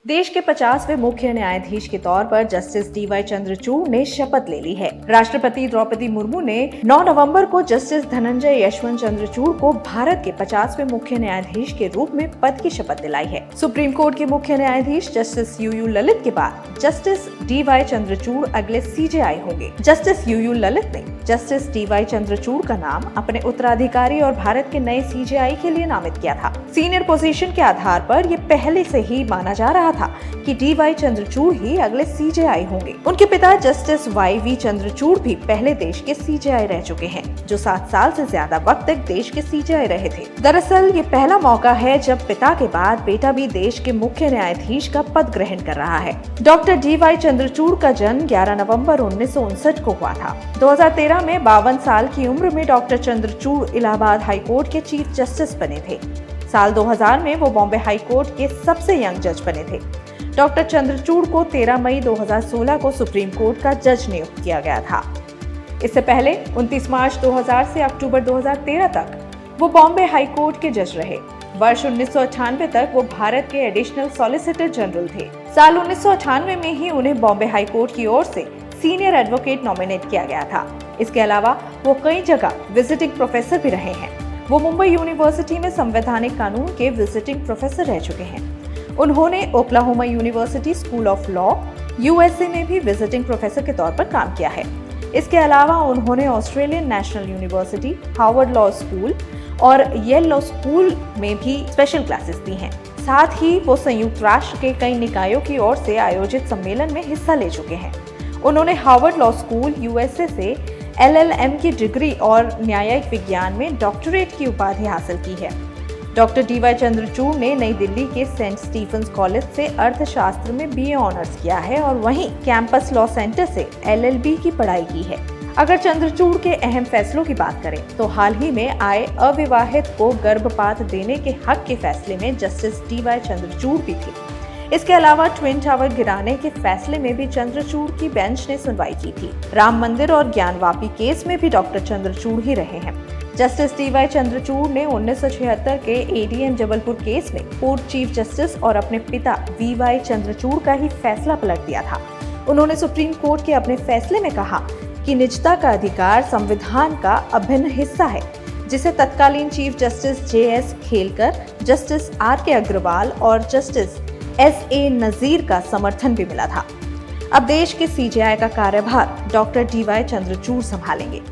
देश के 50वें मुख्य न्यायाधीश के तौर पर जस्टिस डी.वाई. चंद्रचूड़ ने शपथ ले ली है। राष्ट्रपति द्रौपदी मुर्मू ने 9 नवंबर को जस्टिस धनंजय यशवंत चंद्रचूड़ को भारत के 50वें मुख्य न्यायाधीश के रूप में पद की शपथ दिलाई है। सुप्रीम कोर्ट के मुख्य न्यायाधीश जस्टिस यू ललित के बाद जस्टिस डी.वाई. चंद्रचूड़ अगले सीजेआई होंगे। जस्टिस यू ललित ने जस्टिस डी.वाई. चंद्रचूड़ का नाम अपने उत्तराधिकारी और भारत के नए सीजेआई के लिए नामित किया था। सीनियर पोजीशन के आधार पर ये पहले से ही माना जा रहा था कि डी.वाई. चंद्रचूड़ ही अगले सीजेआई होंगे। उनके पिता जस्टिस वाई.वी. चंद्रचूड़ भी पहले देश के सीजेआई रह चुके हैं, जो 7 साल से ज्यादा वक्त तक देश के सीजेआई रहे थे। दरअसल ये पहला मौका है जब पिता के बाद बेटा भी देश के मुख्य न्यायाधीश का पद ग्रहण कर रहा है। Doctor D.Y.. चंद्रचूड़ का जन्म 11 नवंबर 1959 को हुआ था। 2013 में 52 साल की उम्र में डॉक्टर चंद्रचूड़ इलाहाबाद हाईकोर्ट के चीफ जस्टिस बने थे। साल 2000 में वो बॉम्बे हाई कोर्ट के सबसे यंग जज बने थे। डॉक्टर चंद्रचूड़ को 13 मई 2016 को सुप्रीम कोर्ट का जज नियुक्त किया गया था। इससे पहले 29 मार्च 2000 से अक्टूबर 2013 तक वो बॉम्बे हाई कोर्ट के जज रहे। वर्ष 1998 तक वो भारत के एडिशनल सॉलिसिटर जनरल थे। साल 1998 में ही उन्हें बॉम्बे हाई कोर्ट की ओर से सीनियर एडवोकेट नॉमिनेट किया गया था। इसके अलावा वो कई जगह विजिटिंग प्रोफेसर भी रहे हैं। वो मुंबई यूनिवर्सिटी में संवैधानिक कानून के विजिटिंग प्रोफेसर रह चुके हैं। उन्होंने Oklahoma university school of law USA में भी विजिटिंग प्रोफेसर के तौर पर काम किया है। इसके अलावा उन्होंने Australian national university, Harvard law school और येल लॉ स्कूल में भी स्पेशल क्लासेस दी हैं। साथ ही वो संयुक्त राष्ट्र के कई निकायों की ओर से आयोजित सम्मेलन में हिस्सा ले चुके हैं। उन्होंने हार्वर्ड लॉ स्कूल यूएसए से LLM की डिग्री और न्यायिक विज्ञान में डॉक्टरेट की उपाधि हासिल की है। Doctor D.Y.. चंद्रचूड़ ने नई दिल्ली के सेंट स्टीफेंस कॉलेज से अर्थशास्त्र में BA ऑनर्स किया है और वहीं कैंपस लॉ सेंटर से LLB की पढ़ाई की है। अगर चंद्रचूड़ के अहम फैसलों की बात करें तो हाल ही में आए अविवाहित को गर्भपात देने के हक के फैसले में जस्टिस डी.वाई. चंद्रचूड़ भी थे। इसके अलावा ट्विन टावर गिराने के फैसले में भी चंद्रचूड़ की बेंच ने सुनवाई की थी। राम मंदिर और ज्ञानवापी केस में भी डॉक्टर चंद्रचूड़ ही रहे हैं। Justice D.Y.. चंद्रचूड़ ने 1976 के ADM जबलपुर केस में पूर्व चीफ जस्टिस और अपने पिता V.Y. चंद्रचूड़ का ही फैसला पलट दिया था। उन्होंने सुप्रीम कोर्ट के अपने फैसले में कहा कि निजता का अधिकार संविधान का अभिन्न हिस्सा है, जिसे तत्कालीन चीफ जस्टिस J.S. खेलकर, जस्टिस R.K. अग्रवाल और जस्टिस S.A. नजीर का समर्थन भी मिला था। अब देश के सीजेआई का कार्यभार डॉक्टर डी.वाई. चंद्रचूड़ संभालेंगे।